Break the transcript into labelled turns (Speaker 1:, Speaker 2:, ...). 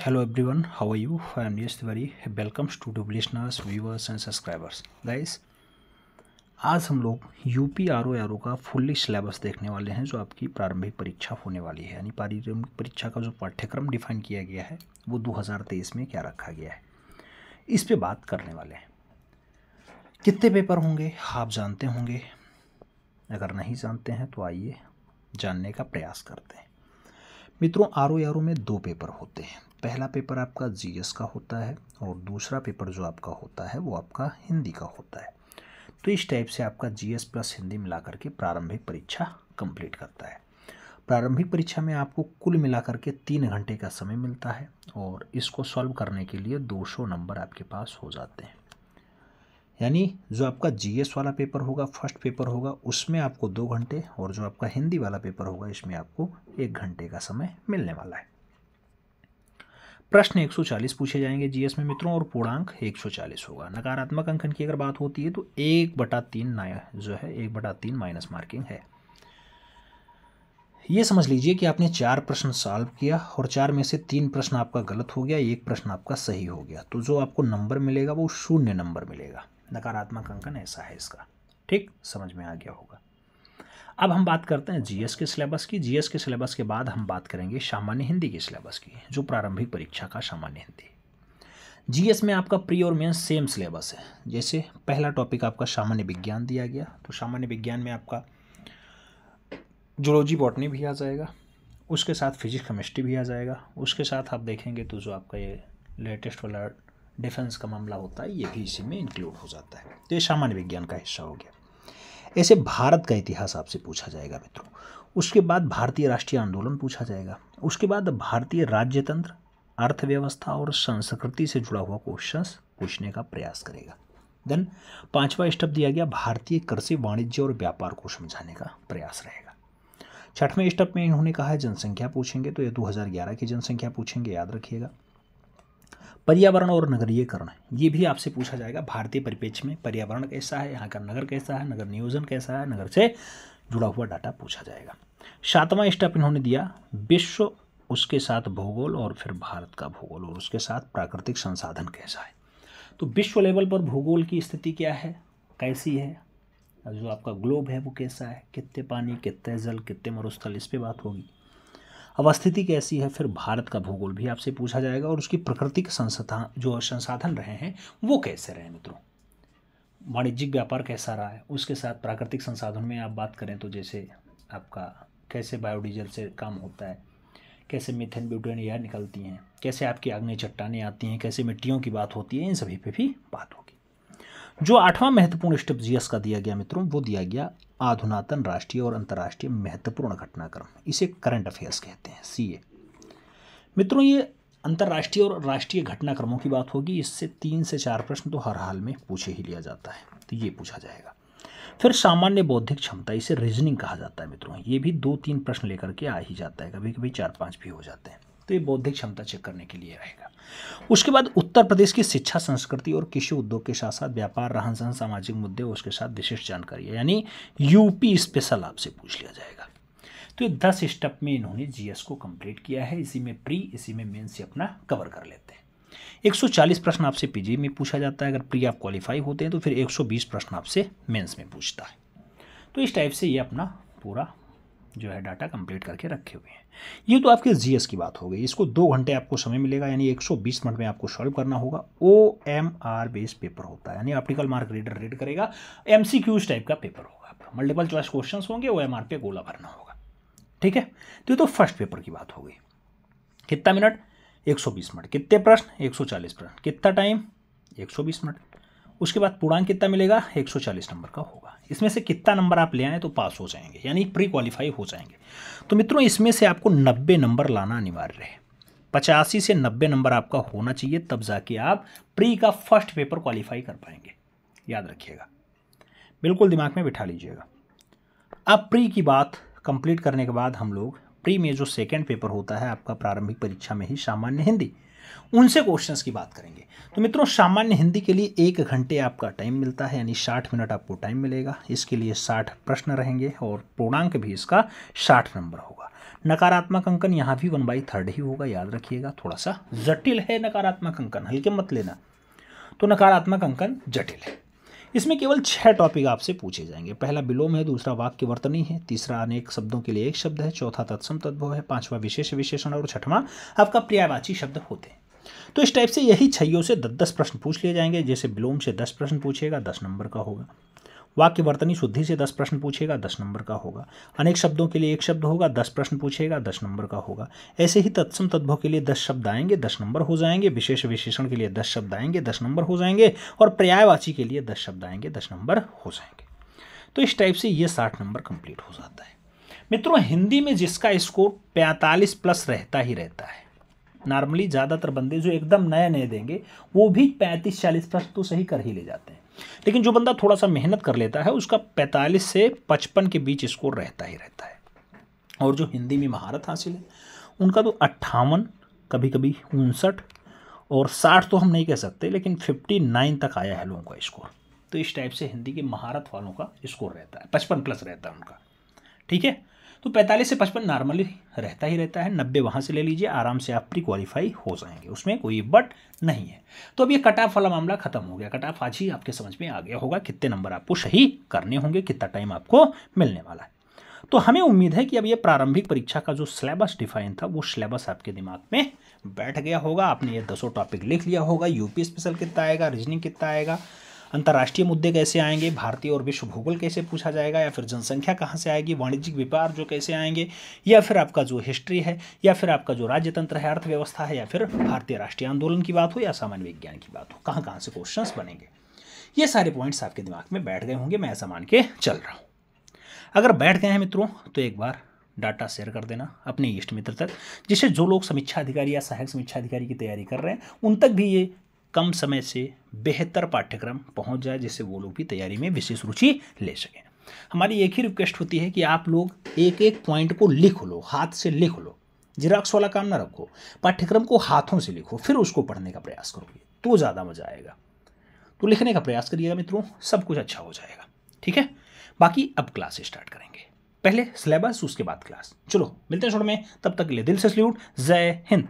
Speaker 1: Hello everyone, how are you? I am Yash Tiwari. Welcomes to listeners, viewers and subscribers. Guys, आज हम लोग UP R O का fully syllabus देखने वाले हैं जो आपकी प्रारंभिक परीक्षा होने वाली है। यानी प्रारंभिक परीक्षा का जो पाठ्यक्रम डिफाइन किया गया है वो 2023 में क्या रखा गया है, इस पे बात करने वाले हैं। कितने पेपर होंगे आप जानते होंगे, अगर नहीं जानते हैं तो आइए जानने का प्रयास करते हैं। मित्रों, आर ओ में दो पेपर होते हैं। पहला पेपर आपका जीएस का होता है और दूसरा पेपर जो आपका होता है वो आपका हिंदी का होता है। तो इस टाइप से आपका जीएस प्लस हिंदी मिलाकर के प्रारंभिक परीक्षा कंप्लीट करता है। प्रारंभिक परीक्षा में आपको कुल मिलाकर के 3 घंटे का समय मिलता है और इसको सॉल्व करने के लिए 200 नंबर आपके पास हो जाते हैं। यानी जो आपका जीएस वाला पेपर होगा, फर्स्ट पेपर होगा, उसमें आपको 2 घंटे और जो आपका हिंदी वाला पेपर होगा इसमें आपको 1 घंटे का समय मिलने वाला है। प्रश्न 140 पूछे जाएंगे जीएस में मित्रों और पूर्णांक 140 होगा। नकारात्मक अंकन की अगर बात होती है तो 1/3 जो है 1/3 माइनस मार्किंग है। ये समझ लीजिए कि आपने 4 प्रश्न सॉल्व किया और 4 में से 3 प्रश्न आपका गलत हो गया, 1 प्रश्न आपका सही हो गया, तो जो आपको नंबर मिलेगा वो 0 नंबर मिलेगा। नकारात्मक अंकन ऐसा है इसका। ठीक, समझ में आ गया होगा। अब हम बात करते हैं जीएस के सिलेबस की। जीएस के सिलेबस के बाद हम बात करेंगे सामान्य हिंदी के सिलेबस की, जो प्रारंभिक परीक्षा का सामान्य हिंदी। जीएस में आपका प्री और मेंस सेम सिलेबस है। जैसे पहला टॉपिक आपका सामान्य विज्ञान दिया गया, तो सामान्य विज्ञान में आपका जूलॉजी बॉटनी भी आ जाएगा, उसके साथ फिजिक्स केमिस्ट्री भी आ जाएगा, उसके साथ आप देखेंगे तो जो आपका ये लेटेस्ट वाला डिफेंस का मामला होता है ये भी इसी में इंक्लूड हो जाता है। तो ये सामान्य विज्ञान का हिस्सा हो गया। ऐसे भारत का इतिहास आपसे पूछा जाएगा मित्रों। उसके बाद भारतीय राष्ट्रीय आंदोलन पूछा जाएगा। उसके बाद भारतीय राज्यतंत्र, अर्थव्यवस्था और संस्कृति से जुड़ा हुआ क्वेश्चंस पूछने का प्रयास करेगा। देन 5वां स्टेप दिया गया भारतीय कृषि, वाणिज्य और व्यापार को समझाने का प्रयास रहेगा। 6वें स्टेप में इन्होंने कहा है जनसंख्या पूछेंगे, तो ये 2011 की जनसंख्या पूछेंगे, याद रखिएगा। पर्यावरण और नगरीयकरण, ये भी आपसे पूछा जाएगा। भारतीय परिप्रेक्ष्य में पर्यावरण कैसा है, यहाँ का नगर कैसा है, नगर नियोजन कैसा है, नगर से जुड़ा हुआ डाटा पूछा जाएगा। 7वां स्टेप इन्होंने दिया विश्व, उसके साथ भूगोल और फिर भारत का भूगोल और उसके साथ प्राकृतिक संसाधन कैसा है। तो विश्व लेवल पर भूगोल की स्थिति क्या है, कैसी है, जो आपका ग्लोब है वो कैसा है, कितने पानी, कितने जल, कितने मरुस्थल, इस पर बात होगी। अवस्थिति कैसी है, फिर भारत का भूगोल भी आपसे पूछा जाएगा और उसकी प्राकृतिक संसाधन रहे हैं वो कैसे रहे मित्रों। वाणिज्यिक व्यापार कैसा रहा है, उसके साथ प्राकृतिक संसाधन में आप बात करें तो जैसे आपका कैसे बायोडीजल से काम होता है, कैसे मीथेन, ब्यूटेन यह निकलती हैं, कैसे आपकी आग्नेय चट्टानें आती हैं, कैसे मिट्टियों की बात होती है, इन सभी पे भी बात होगी। जो 8वां महत्वपूर्ण स्टेप जीएस का दिया गया मित्रों, वो दिया गया आधुनातन राष्ट्रीय और अंतर्राष्ट्रीय महत्वपूर्ण घटनाक्रम, इसे करंट अफेयर्स कहते हैं, सीए। मित्रों, ये अंतर्राष्ट्रीय और राष्ट्रीय घटनाक्रमों की बात होगी। इससे 3 से 4 प्रश्न तो हर हाल में पूछे ही लिया जाता है, तो ये पूछा जाएगा। फिर सामान्य बौद्धिक क्षमता, इसे रीजनिंग कहा जाता है मित्रों। ये भी 2-3 प्रश्न लेकर के आ ही जाता है, कभी कभी 4-5 भी हो जाते हैं, तो ये बौद्धिक क्षमता चेक करने के लिए रहेगा। उसके बाद उत्तर प्रदेश की शिक्षा, संस्कृति और कृषि उद्योग के साथ साथ व्यापार, रहन सहन, सामाजिक मुद्दे और उसके साथ विशिष्ट जानकारी है, यानी यूपी स्पेशल आपसे पूछ लिया जाएगा। तो ये 10 स्टेप में इन्होंने जीएस को कंप्लीट किया है। इसी में प्री, इसी में मेन से अपना कवर कर लेते हैं। 140 प्रश्न आपसे पीजी में पूछा जाता है। अगर प्री आप क्वालिफाई होते हैं तो फिर 120 प्रश्न आपसे मेंस में पूछता है। तो इस टाइप से ये अपना पूरा जो है डाटा कंप्लीट करके रखे हुए हैं। ये तो आपके जीएस की बात हो गई। इसको 2 घंटे आपको समय मिलेगा, यानी 120 मिनट में आपको सॉल्व करना होगा। OMR बेस्ड पेपर होता है, यानी ऑप्टिकल मार्क रीडर रीड करेगा। MCQs टाइप का पेपर होगा, मल्टीपल चॉइस क्वेश्चंस होंगे, OMR पे गोला भरना होगा। ठीक है, तो ये तो फर्स्ट पेपर की बात हो गई। कितना मिनट, 120 मिनट। कितने प्रश्न, 140 प्रश्न। कितना टाइम, 120 मिनट। उसके बाद पूर्णांक कितना मिलेगा, 140 नंबर का होगा। इसमें से कितना नंबर आप ले आए तो पास हो जाएंगे, यानी प्री क्वालिफाई हो जाएंगे। तो मित्रों, इसमें से आपको 90 नंबर लाना अनिवार्य है। 85 से 90 नंबर आपका होना चाहिए, तब जाके आप प्री का फर्स्ट पेपर क्वालिफाई कर पाएंगे। याद रखिएगा, बिल्कुल दिमाग में बिठा लीजिएगा। अब प्री की बात कंप्लीट करने के बाद हम लोग प्री में जो सेकेंड पेपर होता है आपका प्रारंभिक परीक्षा में ही, सामान्य हिंदी, उनसे क्वेश्चंस की बात करेंगे। तो मित्रों, सामान्य हिंदी के लिए 1 घंटे आपका टाइम मिलता है, यानी 60 मिनट आपको टाइम मिलेगा। इसके लिए 60 प्रश्न रहेंगे और पूर्णांक भी इसका 60 नंबर होगा। नकारात्मक अंकन यहाँ भी 1/3 ही होगा, याद रखिएगा। थोड़ा सा जटिल है नकारात्मक अंकन, हल्के मत लेना। तो नकारात्मक अंकन जटिल है। इसमें केवल 6 टॉपिक आपसे पूछे जाएंगे। पहला विलोम है, दूसरा वाक्य वर्तनी है, तीसरा अनेक शब्दों के लिए एक शब्द है, चौथा तत्सम तद्भव है, पांचवा विशेष विशेषण और छठवां आपका पर्यायवाची शब्द होते हैं। तो इस टाइप से यही 6 से 10-10 प्रश्न पूछ लिए जाएंगे। जैसे विलोम से 10 प्रश्न पूछेगा, 10 नंबर का होगा। वाक्य वर्तनी शुद्धि से 10 प्रश्न पूछेगा, 10 नंबर का होगा। अनेक शब्दों के लिए एक शब्द होगा, 10 प्रश्न पूछेगा, 10 नंबर का होगा। ऐसे ही तत्सम तद्भव के लिए 10 शब्द आएंगे, 10 नंबर हो जाएंगे। विशेष विशेषण के लिए 10 शब्द आएंगे, 10 नंबर हो जाएंगे। और पर्यायवाची के लिए 10 शब्द आएंगे, 10 नंबर हो जाएंगे। तो इस टाइप से ये 60 नंबर कंप्लीट हो जाता है। मित्रों, हिंदी में जिसका स्कोर 45 प्लस रहता ही रहता है, नॉर्मली ज़्यादातर बंदे जो एकदम नए नए देंगे वो भी 35-40 प्रश्न तो सही कर ही ले जाते हैं। लेकिन जो बंदा थोड़ा सा मेहनत कर लेता है उसका 45 से 55 के बीच स्कोर रहता ही रहता है। और जो हिंदी में महारत हासिल है उनका तो 58, कभी कभी 59 और 60 तो हम नहीं कह सकते, लेकिन 59 तक आया है लोगों का स्कोर। तो इस टाइप से हिंदी के महारत वालों का स्कोर रहता है, 55 प्लस रहता है उनका। ठीक है, तो 45 से 55 नॉर्मली रहता ही रहता है। 90 वहाँ से ले लीजिए, आराम से आप प्री क्वालिफाई हो जाएंगे, उसमें कोई बट नहीं है। तो अब ये कट ऑफ वाला मामला खत्म हो गया। कट ऑफ आज ही आपके समझ में आ गया होगा, कितने नंबर आपको सही करने होंगे, कितना टाइम आपको मिलने वाला है। तो हमें उम्मीद है कि अब ये प्रारंभिक परीक्षा का जो सिलेबस डिफाइन था वो सिलेबस आपके दिमाग में बैठ गया होगा। आपने ये 10 टॉपिक लिख लिया होगा। यूपी स्पेशल कितना आएगा, रीजनिंग कितना आएगा, अंतर्राष्ट्रीय मुद्दे कैसे आएंगे, भारतीय और विश्व भूगोल कैसे पूछा जाएगा, या फिर जनसंख्या कहाँ से आएगी, वाणिज्यिक व्यापार जो कैसे आएंगे, या फिर आपका जो हिस्ट्री है, या फिर आपका जो राज्यतंत्र है, अर्थव्यवस्था है, या फिर भारतीय राष्ट्रीय आंदोलन की बात हो या सामान्य विज्ञान की बात हो, कहाँ कहाँ से क्वेश्चंस बनेंगे, ये सारे पॉइंट्स आपके दिमाग में बैठ गए होंगे। मैं ऐसा मान के चल रहा हूँ। अगर बैठ गए हैं मित्रों तो एक बार डाटा शेयर कर देना अपने इष्ट मित्र तक, जिससे जो लोग समीक्षा अधिकारी या सहायक समीक्षा अधिकारी की तैयारी कर रहे हैं उन तक भी ये कम समय से बेहतर पाठ्यक्रम पहुंच जाए, जिससे वो लोग भी तैयारी में विशेष रुचि ले सकें। हमारी एक ही रिक्वेस्ट होती है कि आप लोग एक एक पॉइंट को लिख लो, हाथ से लिख लो, जिराक्स वाला काम ना रखो, पाठ्यक्रम को हाथों से लिखो, फिर उसको पढ़ने का प्रयास करोगे तो ज़्यादा मजा आएगा। तो लिखने का प्रयास करिएगा मित्रों, सब कुछ अच्छा हो जाएगा। ठीक है, बाकी अब क्लास स्टार्ट करेंगे, पहले सिलेबस उसके बाद क्लास। चलो मिलते हैं छोड़ में, तब तक के लिए दिल से सल्यूट, जय हिंद।